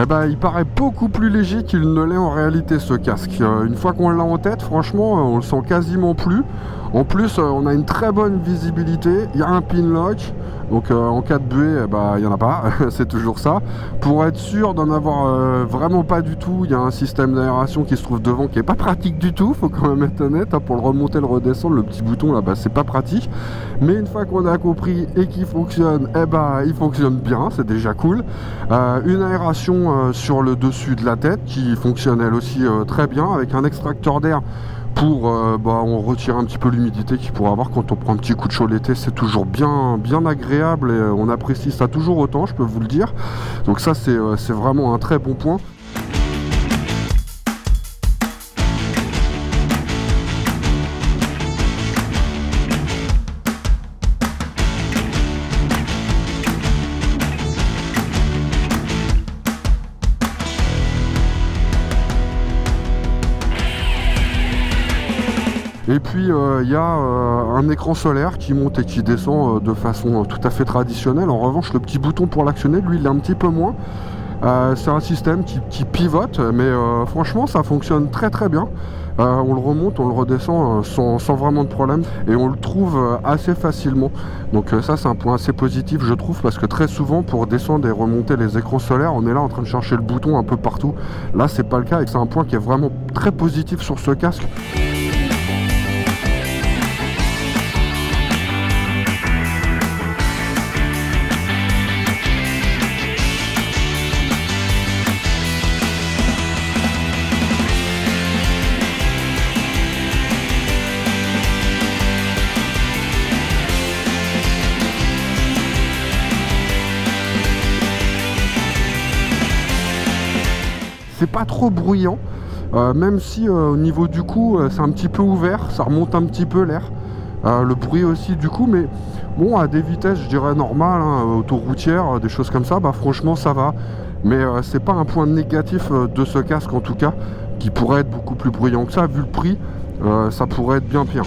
eh ben, il paraît beaucoup plus léger qu'il ne l'est en réalité ce casque. Une fois qu'on l'a en tête, franchement, on le sent quasiment plus. En plus, on a une très bonne visibilité. Il y a un pin lock. Donc en cas de buée, il n'y en a pas, c'est toujours ça. Pour être sûr d'en avoir vraiment pas du tout, il y a un système d'aération qui se trouve devant qui est pas pratique du tout, faut quand même être honnête, hein, pour le remonter, le redescendre, le petit bouton là, c'est pas pratique. Mais une fois qu'on a compris et qu'il fonctionne, il fonctionne bien, c'est déjà cool. Une aération sur le dessus de la tête qui fonctionne elle aussi très bien, avec un extracteur d'air pour on retire un petit peu l'humidité qu'il pourrait avoir quand on prend un petit coup de chaud l'été. C'est toujours bien agréable et on apprécie ça toujours autant, je peux vous le dire. Donc ça c'est vraiment un très bon point. Et puis il y a un écran solaire qui monte et qui descend de façon tout à fait traditionnelle. En revanche, le petit bouton pour l'actionner, lui, il est un petit peu moins. C'est un système qui pivote, mais franchement, ça fonctionne très très bien. On le remonte, on le redescend sans vraiment de problème et on le trouve assez facilement. Donc ça, c'est un point assez positif, je trouve, parce que très souvent, pour descendre et remonter les écrans solaires, on est là en train de chercher le bouton un peu partout. Là, c'est pas le cas et c'est un point qui est vraiment très positif sur ce casque. C'est pas trop bruyant, même si au niveau du coup c'est un petit peu ouvert, ça remonte un petit peu l'air. Le bruit aussi du coup, mais bon, à des vitesses je dirais normales, hein, autoroutières, des choses comme ça, franchement ça va. Mais c'est pas un point négatif de ce casque en tout cas, qui pourrait être beaucoup plus bruyant que ça, vu le prix, ça pourrait être bien pire.